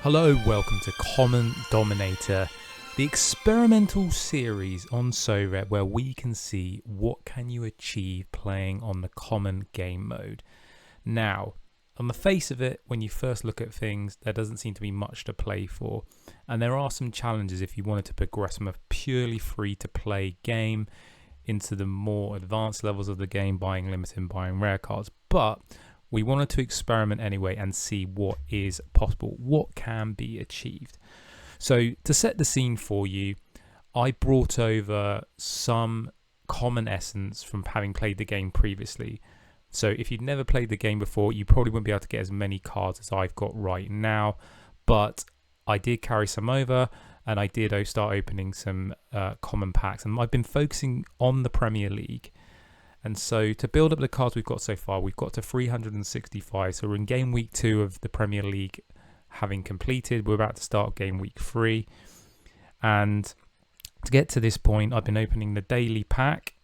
Hello, welcome to Common Dominator, the experimental series on Sorare where we can see what can you achieve playing on the common game mode. Now, on the face of it, when you first look at things, there doesn't seem to be much to play for, and there are some challenges if you wanted to progress from a purely free-to-play game into the more advanced levels of the game, buying limited and buying rare cards, but we wanted to experiment anyway and see what is possible, what can be achieved. So to set the scene for you, I brought over some common essence from having played the game previously. So if you'd never played the game before, you probably wouldn't be able to get as many cards as I've got right now. But I did carry some over, and I did start opening some common packs. And I've been focusing on the Premier League. And so to build up the cards we've got so far, we've got to 365. So we're in game week 2 of the Premier League having completed. We're about to start game week 3. And to get to this point, I've been opening the daily pack,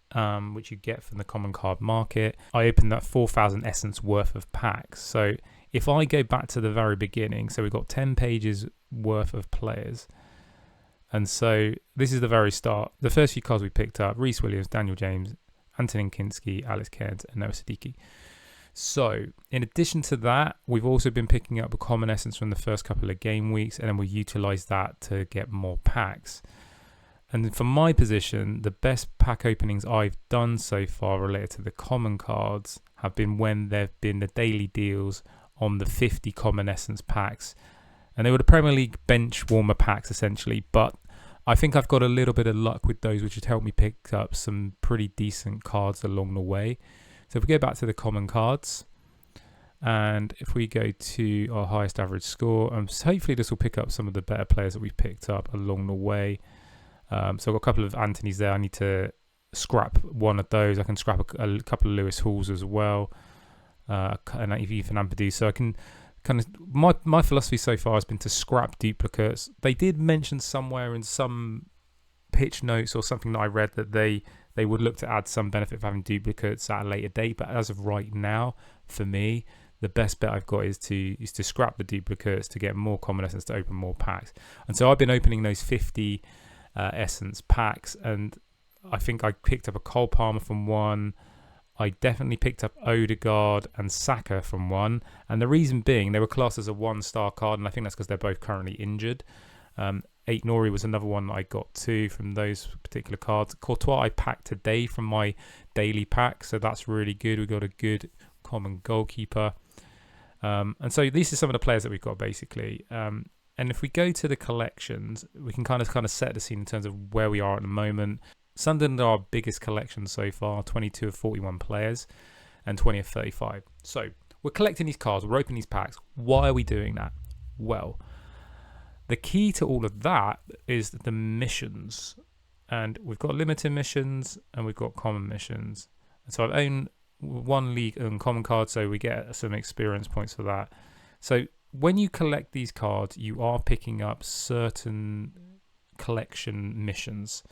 which you get from the common card market. I opened that 4,000 essence worth of packs. So if I go back to the very beginning, so we've got 10 pages worth of players. And so this is the very start. The first few cards we picked up, Reece Williams, Daniel James, Antonin Kinski, Alex Cairns, and Noah Siddiqui. So, in addition to that, we've also been picking up a common essence from the first couple of game weeks, and then we utilize that to get more packs. And from my position, the best pack openings I've done so far related to the common cards have been when there have been the daily deals on the 50 common essence packs. And they were the Premier League bench warmer packs, essentially, but I think I've got a little bit of luck with those, which has helped me pick up some pretty decent cards along the way. So if we go back to the common cards, and if we go to our highest average score, hopefully this will pick up some of the better players that we've picked up along the way. So I've got a couple of Antonys there. I need to scrap one of those. I can scrap a couple of Lewis Halls as well, and even Ampadu. So I can kind of my philosophy so far has been to scrap duplicates. They did mention somewhere in some pitch notes or something that I read that they would look to add some benefit of having duplicates at a later date, but as of right now, for me, the best bet I've got is to scrap the duplicates to get more common essence to open more packs. And so I've been opening those 50 essence packs, and I think I picked up a Cole Palmer from one. I definitely picked up Odegaard and Saka from one, and the reason being they were classed as a 1-star card, and I think that's because they're both currently injured. Eight Nori was another one that I got too from those particular cards. Courtois I packed today from my daily pack, so that's really good. We got a good common goalkeeper, and so these are some of the players that we've got basically. And if we go to the collections, we can kind of set the scene in terms of where we are at the moment. Sunderland are our biggest collection so far, 22 of 41 players and 20 of 35. So we're collecting these cards, we're opening these packs. Why are we doing that? Well, the key to all of that is the missions. And we've got limited missions and we've got common missions. And so I've owned one league and common card, so we get some experience points for that. So when you collect these cards, you are picking up certain collection missions.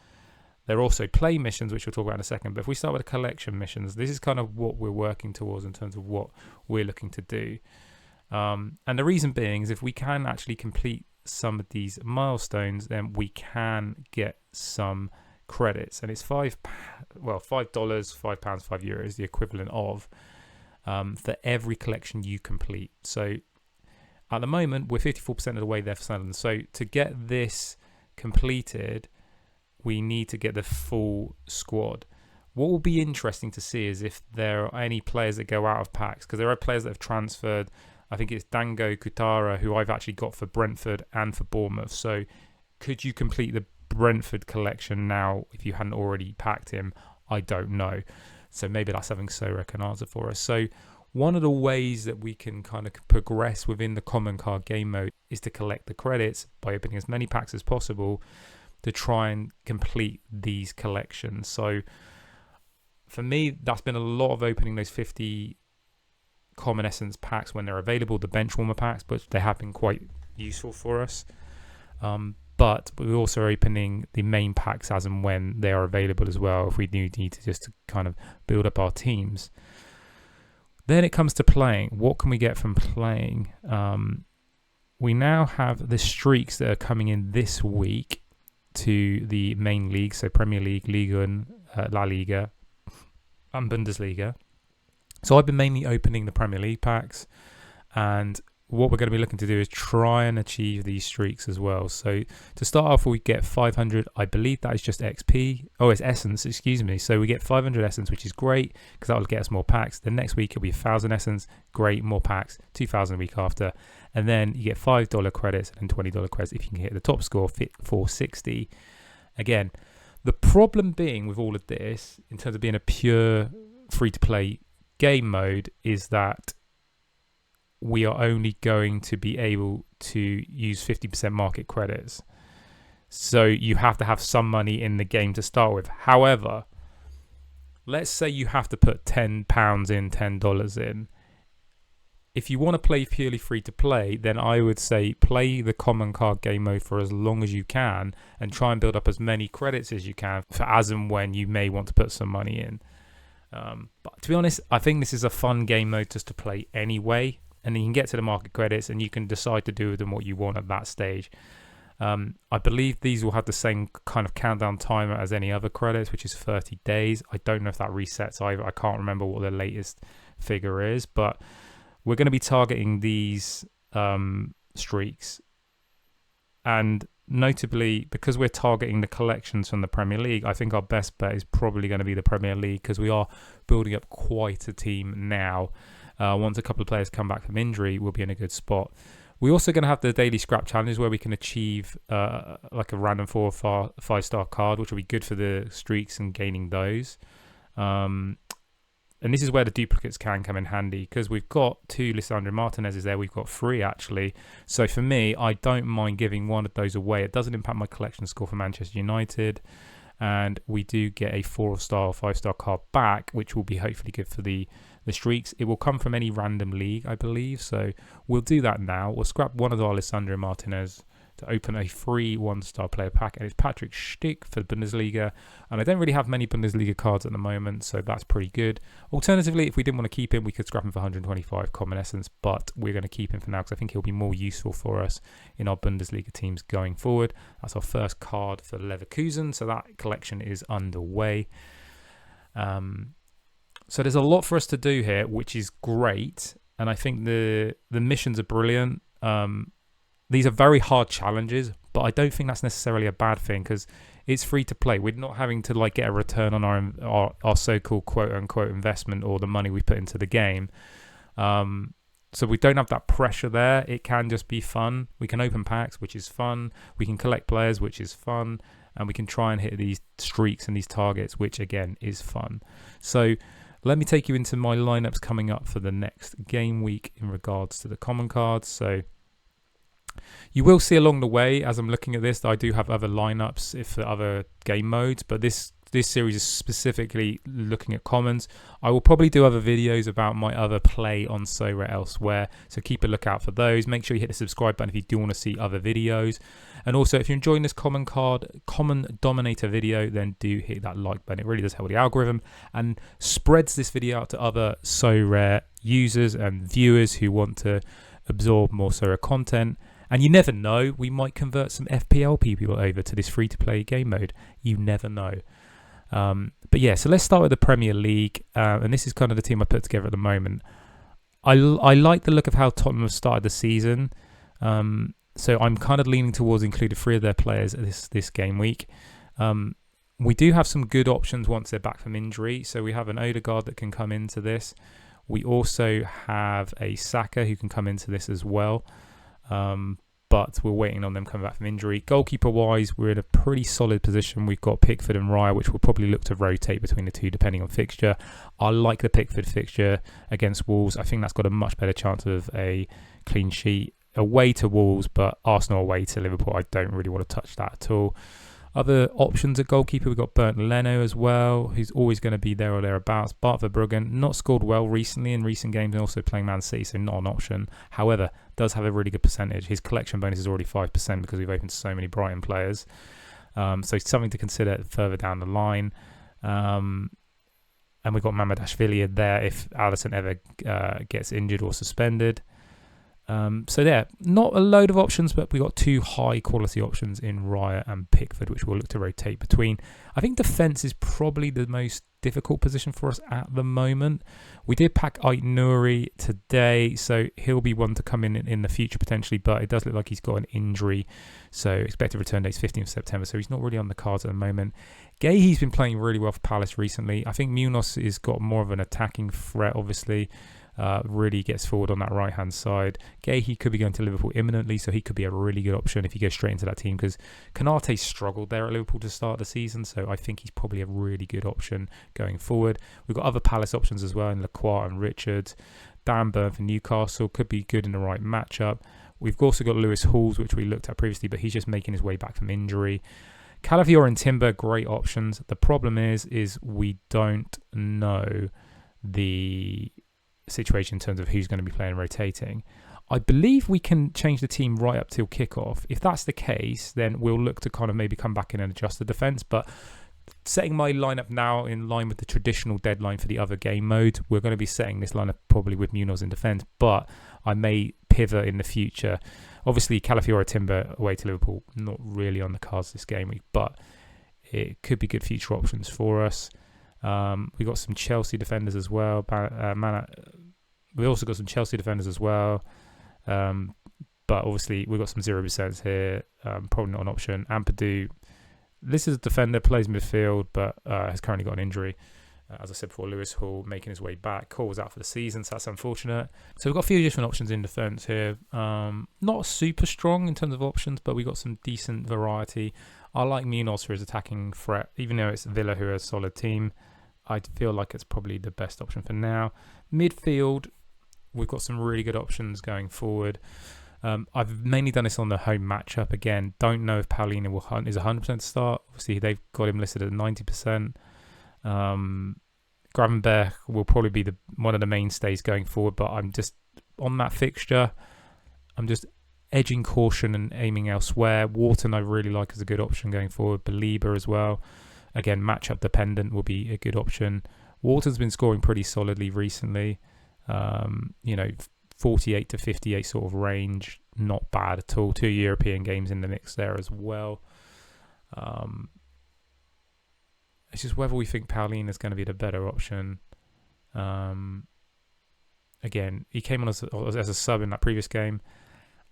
There are also play missions, which we'll talk about in a second. But if we start with the collection missions, this is kind of what we're working towards in terms of what we're looking to do. And the reason being is if we can actually complete some of these milestones, then we can get some credits. And it's $5, £5, €5, the equivalent of for every collection you complete. So at the moment, we're 54% of the way there for Sunderland. So to get this completed, we need to get the full squad. What will be interesting to see is if there are any players that go out of packs, because there are players that have transferred. I think it's Dango Kutara, who I've actually got for Brentford and for Bournemouth. So could you complete the Brentford collection now if you hadn't already packed him? I don't know. So maybe that's something Sorare can answer for us. So one of the ways that we can kind of progress within the common card game mode is to collect the credits by opening as many packs as possible to try and complete these collections. So for me, that's been a lot of opening those 50 common essence packs when they're available, the bench warmer packs, but they have been quite useful for us. But we're also opening the main packs as and when they are available as well, if we do need to just kind of build up our teams. Then it comes to playing. What can we get from playing? we now have the streaks that are coming in this week to the main league, so Premier League, LIGUE, La Liga, and Bundesliga. So I've been mainly opening the Premier League packs, and what we're going to be looking to do is try and achieve these streaks as well. So to start off, we get 500. I believe that is just XP. Oh, it's Essence, excuse me. So we get 500 Essence, which is great because that will get us more packs. The next week it'll be 1,000 Essence. Great, more packs. 2,000 a week after. And then you get $5 credits and $20 credits if you can hit the top score, 460. Again, the problem being with all of this, in terms of being a pure free-to-play game mode, is that we are only going to be able to use 50% market credits. So you have to have some money in the game to start with. However, let's say you have to put £10 in, $10 in. If you want to play purely free to play, then I would say play the common card game mode for as long as you can and try and build up as many credits as you can for as and when you may want to put some money in. But to be honest, I think this is a fun game mode just to play anyway. And then you can get to the market credits and you can decide to do with them what you want at that stage. I believe these will have the same kind of countdown timer as any other credits, which is 30 days. I don't know if that resets either. I can't remember what the latest figure is, but we're going to be targeting these streaks. And notably, because we're targeting the collections from the Premier League, I think our best bet is probably going to be the Premier League because we are building up quite a team now. Once a couple of players come back from injury, we'll be in a good spot. We're also going to have the daily scrap challenges where we can achieve like a random 4 or 5-star card, which will be good for the streaks and gaining those. And this is where the duplicates can come in handy because we've got 2 Lisandro Martinez's there. We've got 3 actually. So for me, I don't mind giving one of those away. It doesn't impact my collection score for Manchester United. And we do get a 4-star or 5-star card back, which will be hopefully good for the streaks. It will come from any random league, I believe. So we'll do that now. We'll scrap one of our Lisandro Martinez to open a free 1-star player pack. And it's Patrick Schick for Bundesliga. And I don't really have many Bundesliga cards at the moment, so that's pretty good. Alternatively, if we didn't want to keep him, we could scrap him for 125 common essence. But we're going to keep him for now because I think he'll be more useful for us in our Bundesliga teams going forward. That's our first card for Leverkusen. So that collection is underway. So there's a lot for us to do here, which is great. And I think the missions are brilliant. These are very hard challenges, but I don't think that's necessarily a bad thing because it's free to play. We're not having to like get a return on our so-called quote-unquote investment or the money we put into the game. So we don't have that pressure there. It can just be fun. We can open packs, which is fun. We can collect players, which is fun. And we can try and hit these streaks and these targets, which again is fun. So let me take you into my lineups coming up for the next game week in regards to the common cards. So you will see along the way, as I'm looking at this, that I do have other lineups for other game modes, but this series is specifically looking at commons. I will probably do other videos about my other play on Sorare elsewhere, so keep a lookout for those. Make sure you hit the subscribe button if you do want to see other videos. And also, if you're enjoying this common dominator video, then do hit that like button. It really does help the algorithm and spreads this video out to other Sorare users and viewers who want to absorb more Sorare content. And you never know, we might convert some FPL people over to this free-to-play game mode. You never know. But yeah, so let's start with the Premier League. And this is kind of the team I put together at the moment. I like the look of how Tottenham have started the season. So I'm kind of leaning towards including 3 of their players this game week. We do have some good options once they're back from injury. So we have an Odegaard that can come into this. We also have a Saka who can come into this as well. But we're waiting on them coming back from injury. Goalkeeper-wise, we're in a pretty solid position. We've got Pickford and Raya, which we'll probably look to rotate between the two depending on fixture. I like the Pickford fixture against Wolves. I think that's got a much better chance of a clean sheet. Away to Wolves, but Arsenal away to Liverpool, I don't really want to touch that at all. Other options at goalkeeper, we've got Bernd Leno as well, who's always going to be there or thereabouts. Bart Verbruggen, not scored well recently in recent games and also playing Man City, so not an option. However, does have a really good percentage. His collection bonus is already 5% because we've opened so many Brighton players. So something to consider further down the line. And we've got Mamardashvili there if Alisson ever gets injured or suspended. So yeah, not a load of options, but we got 2 high quality options in Raya and Pickford, which we'll look to rotate between. I think defence is probably the most difficult position for us at the moment. We did pack Ait Nouri today, so he'll be one to come in the future potentially, but it does look like he's got an injury. So expected return date is 15th of September, so he's not really on the cards at the moment. Gayhe's been playing really well for Palace recently. I think Munoz has got more of an attacking threat, obviously. Really gets forward on that right hand side. Gayhe could be going to Liverpool imminently, so he could be a really good option if he goes straight into that team, because Konate struggled there at Liverpool to start the season, so I think he's probably a really good option going forward. We've got other Palace options as well in Lacroix and Richards. Dan Burn for Newcastle could be good in the right matchup. We've also got Lewis Halls, which we looked at previously, but he's just making his way back from injury. Calafiore and Timber, great options. The problem is we don't know the situation in terms of who's going to be playing rotating. I believe we can change the team right up till kickoff. If that's the case, then we'll look to kind of maybe come back in and adjust the defence. But setting my lineup now in line with the traditional deadline for the other game mode, we're going to be setting this lineup probably with Munoz in defence, but I may pivot in the future. Obviously, Calafiore Timber away to Liverpool, not really on the cards this game week, but it could be good future options for us. We got some Chelsea defenders as well. We also got some Chelsea defenders as well. But obviously, we've got some 0% here. Probably not an option. Ampadu, this is a defender, plays midfield, but has currently got an injury. As I said before, Lewis Hall making his way back. Cole was out for the season, so that's unfortunate. So we've got a few different options in defence here. Not super strong in terms of options, but we got some decent variety. I like Munoz for his attacking threat, even though it's Villa who are a solid team. I feel like it's probably the best option for now. Midfield, we've got some really good options going forward. I've mainly done this on the home matchup. Again, don't know if Paulina is 100% to start. Obviously, they've got him listed at 90%. Gravenberch will probably be one of the mainstays going forward, but I'm just on that fixture. I'm just edging caution and aiming elsewhere. Wharton I really like as a good option going forward. Belieber as well. Again, matchup dependent will be a good option. Wharton's been scoring pretty solidly recently. 48 to 58 sort of range. Not bad at all. 2 European games in the mix there as well. It's just whether we think Paulina is going to be the better option. Again, he came on as a sub in that previous game.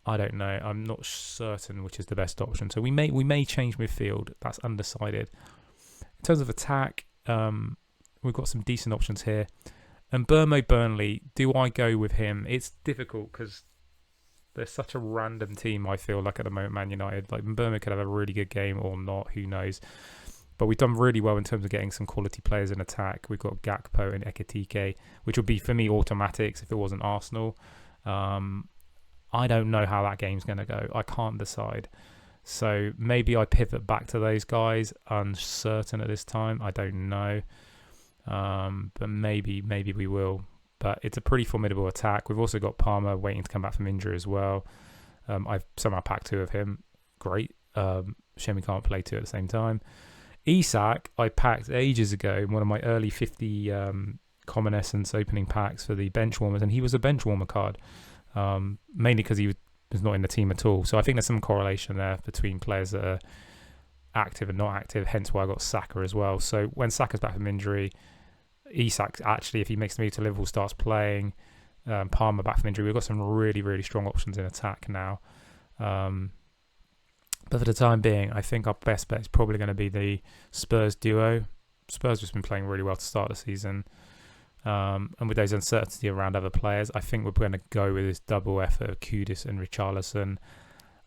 I don't know. I'm not certain which is the best option. So we may change midfield. That's undecided. In terms of attack, we've got some decent options here. And Burnley, do I go with him? It's difficult because they're such a random team, I feel like, at the moment, Man United. Like, Burma could have a really good game or not, who knows. But we've done really well in terms of getting some quality players in attack. We've got Gakpo and Ekitike, which would be, for me, automatics if it wasn't Arsenal. I don't know how that game's going to go. I can't decide. So maybe I pivot back to those guys. Uncertain at this time. I don't know. But maybe we will. But it's a pretty formidable attack. We've also got Palmer waiting to come back from injury as well. I've somehow packed 2 of him. Great. Shame we can't play 2 at the same time. Isak, I packed ages ago in one of my early 50 Common Essence opening packs for the bench warmers, and he was a bench warmer card, mainly because he was not in the team at all. So I think there's some correlation there between players that are active and not active, hence why I got Saka as well. So when Saka's back from injury, Isak actually, if he makes the move to Liverpool, starts playing. Palmer back from injury. We've got some really, really strong options in attack now. But for the time being, I think our best bet is probably going to be the Spurs duo. Spurs just been playing really well to start the season. And with those uncertainty around other players, I think we're going to go with this double effort of Kudus and Richarlison.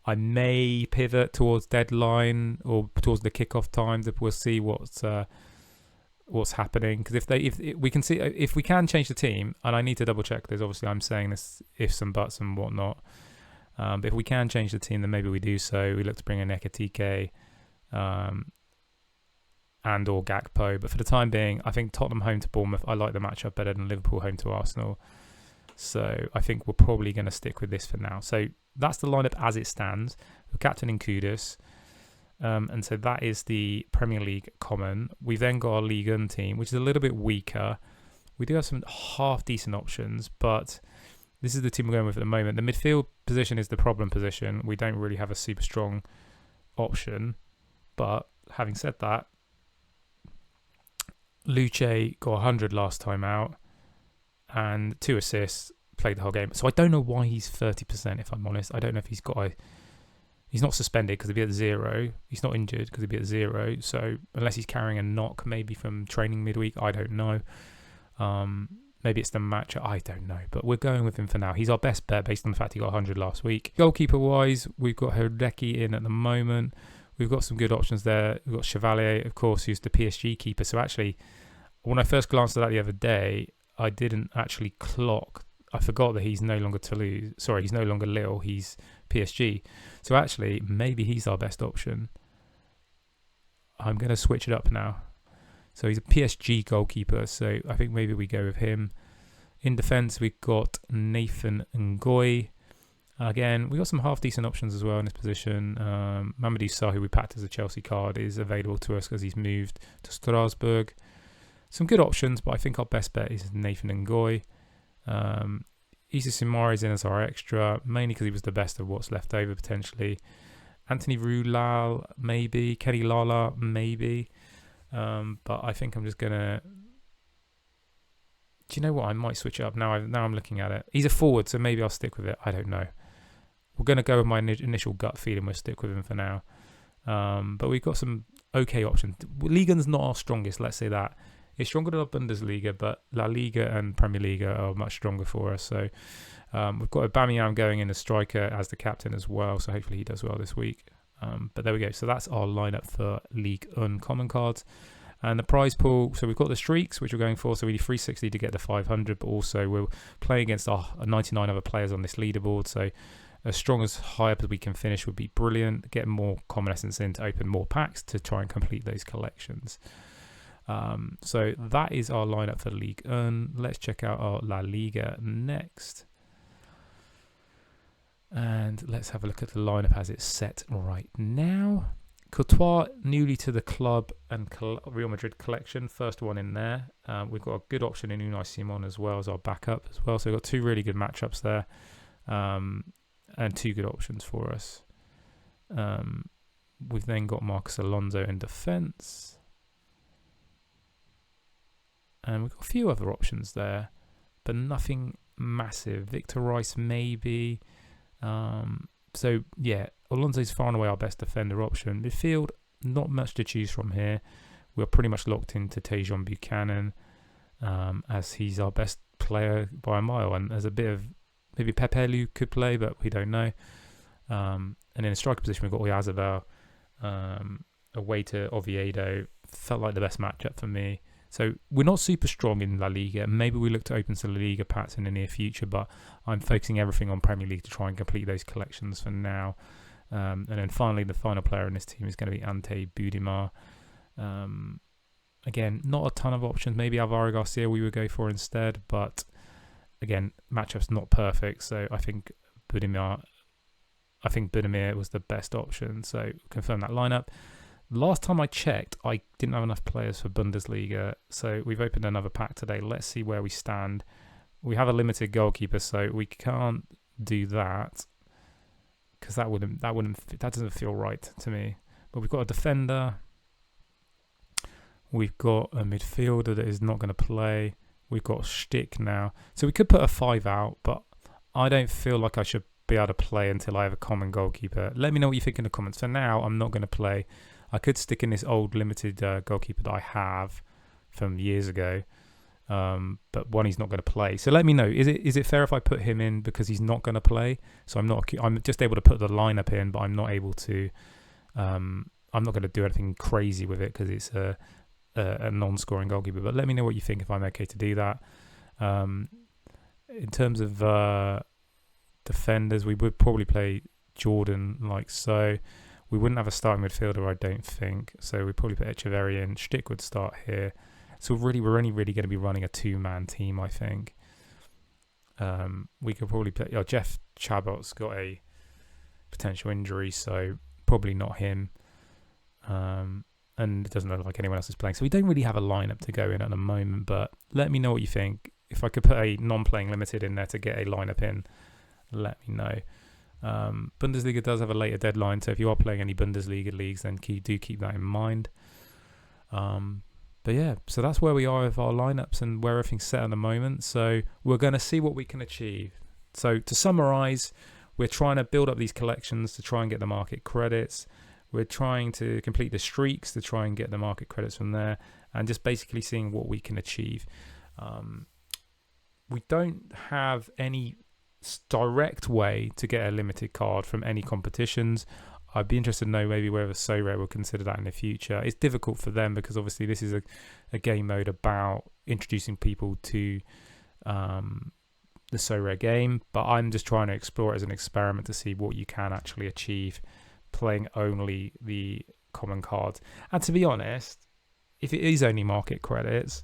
I may pivot towards deadline or towards the kickoff times. We'll see what's happening. Because if we can change the team, and I need to double check this. Obviously, I'm saying this ifs and buts and whatnot. But if we can change the team, then maybe we do so. We look to bring in Ekitike and or Gakpo. But for the time being, I think Tottenham home to Bournemouth, I like the matchup better than Liverpool home to Arsenal. So I think we're probably going to stick with this for now. So that's the lineup as it stands. We're captaining Kudus. And so that is the Premier League common. We've then got our Ligue 1 team, which is a little bit weaker. We do have some half-decent options, but This is the team we're going with at the moment. The midfield position is the problem position. We don't really have a super strong option. But having said that, Luce got 100 last time out and 2 assists, played the whole game. So I don't know why he's 30%, if I'm honest. I don't know if he's got a... He's not suspended because he'd be at 0. He's not injured because he'd be at 0. So unless he's carrying a knock maybe from training midweek, I don't know. Maybe it's the match. I don't know. But we're going with him for now. He's our best bet based on the fact he got 100 last week. Goalkeeper-wise, we've got Hideki in at the moment. We've got some good options there. We've got Chevalier, of course, who's the PSG keeper. So actually, when I first glanced at that the other day, I didn't actually clock. I forgot that he's no longer Toulouse. Sorry, he's no longer Lille. He's PSG. So actually, maybe he's our best option. I'm going to switch it up now. So he's a PSG goalkeeper. So I think maybe we go with him. In defence, we've got Nathan Ngoy. Again, we got some half-decent options as well in this position. Mamadou Sarr, who we packed as a Chelsea card, is available to us because he's moved to Strasbourg. Some good options, but I think our best bet is Nathan Ngoy. Issa Simara is in as our extra, mainly because he was the best of what's left over, potentially. Anthony Roulal, maybe. Kenny Lala, maybe. But I think I'm just going to... Do you know what? I might switch it up now. I'm looking at it. He's a forward, so maybe I'll stick with it. I don't know. We're going to go with my initial gut feeling. We'll stick with him for now. But we've got some okay options. Ligue 1's not our strongest, let's say that. It's stronger than our Bundesliga, but La Liga and Premier League are much stronger for us. So we've got Aubameyang going in as striker as the captain as well. So hopefully he does well this week. But there we go. So that's our lineup for Ligue 1 common cards. And the prize pool, so we've got the streaks, which we're going for. So we need 360 to get the 500, but also we're playing against our 99 other players on this leaderboard. So as strong as high up as we can finish would be brilliant. Get more common essence in to open more packs to try and complete those collections. So that is our lineup for Ligue 1. Let's check out our La Liga next. And let's have a look at the lineup as it's set right now. Courtois, newly to the club and Real Madrid collection, first one in there. We've got a good option in Unai Simon as well as our backup as well. So we've got 2 really good matchups there, and 2 good options for us. We've then got Marcos Alonso in defence. And we've got a few other options there, but nothing massive. Victor Rice, maybe. So, yeah, Alonso's far and away our best defender option. Midfield, not much to choose from here. We're pretty much locked into Tejon Buchanan, as he's our best player by a mile. And there's a bit of, maybe Pepelu could play, but we don't know. And in the striker position, we've got Oyarzabal, away to Oviedo. Felt like the best matchup for me. So we're not super strong in La Liga. Maybe we look to open some La Liga packs in the near future, but I'm focusing everything on Premier League to try and complete those collections for now. And then finally, the final player in this team is going to be Ante Budimar. Again, not a ton of options. Maybe Alvaro Garcia we would go for instead, but again, matchup's not perfect. So I think Budimar was the best option. So confirm that lineup. Last time I checked, I didn't have enough players for Bundesliga, so we've opened another pack today. Let's see where we stand. We have a limited goalkeeper, so we can't do that because that doesn't feel right to me. But we've got a defender. We've got a midfielder that is not going to play. We've got Stick now, so we could put a 5 out, but I don't feel like I should be able to play until I have a common goalkeeper. Let me know what you think in the comments. For now, I'm not going to play. I could stick in this old limited goalkeeper that I have from years ago, but one he's not going to play. So let me know. Is it fair if I put him in because he's not going to play? So I'm just able to put the lineup in, but I'm not able to. I'm not going to do anything crazy with it because it's a non-scoring goalkeeper. But let me know what you think if I'm okay to do that. In terms of defenders, we would probably play Jordan like so. We wouldn't have a starting midfielder, I don't think. So we'd probably put Echeverri in. Stick would start here. So we're only really going to be running a 2-man team, I think. We could probably play... Jeff Chabot's got a potential injury, so probably not him. And it doesn't look like anyone else is playing. So we don't really have a lineup to go in at the moment, but let me know what you think. if I could put a non-playing limited in there to get a lineup in, let me know. Bundesliga does have a later deadline, so if you are playing any Bundesliga leagues, then do keep that in mind. But yeah, so that's where we are with our lineups and where everything's set at the moment. So we're going to see what we can achieve. So to summarize, we're trying to build up these collections to try and get the market credits. We're trying to complete the streaks to try and get the market credits from there, and just basically seeing what we can achieve. We don't have any direct way to get a limited card from any competitions. I'd be interested to know maybe whether Sorare will consider that in the future. It's difficult for them because obviously this is a game mode about introducing people to the Sorare game, but I'm just trying to explore it as an experiment to see what you can actually achieve playing only the common cards. And to be honest, if it is only market credits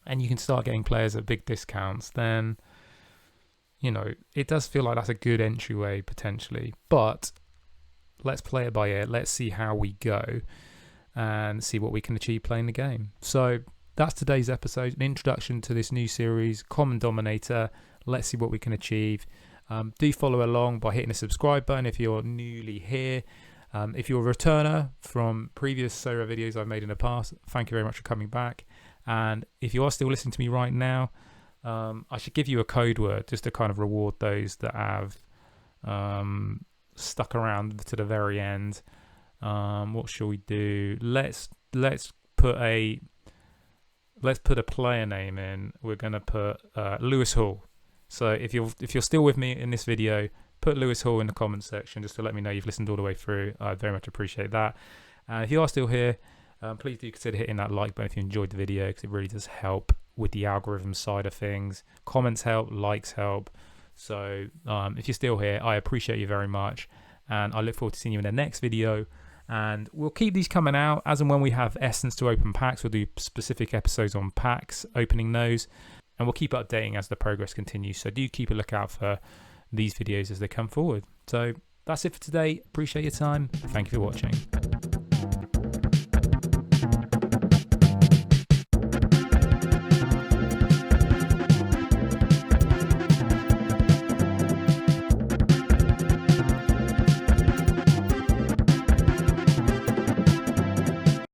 and you can start getting players at big discounts, then it does feel like that's a good entryway potentially. But let's play it by ear. Let's see how we go and see what we can achieve playing the game. So that's today's episode, an introduction to this new series, Common Dominator. Let's see what we can achieve. Do follow along by hitting the subscribe button if you're newly here. If you're a returner from previous Sorare videos I've made in the past, thank you very much for coming back. And if you are still listening to me right now, I should give you a code word just to kind of reward those that have stuck around to the very end. What shall we do? Let's put a player name in. We're gonna put Lewis Hall. So if you're still with me in this video, put Lewis Hall in the comments section just to let me know you've listened all the way through. I'd very much appreciate that. If you are still here, please do consider hitting that like button if you enjoyed the video, because it really does help with the algorithm side of things. Comments help, likes help. So if you're still here, I appreciate you very much, and I look forward to seeing you in the next video. And we'll keep these coming out as and when we have Essence to open packs. We'll do specific episodes on packs, opening those, and we'll keep updating as the progress continues. So do keep a lookout for these videos as they come forward. So that's it for today. Appreciate your time. Thank you for watching.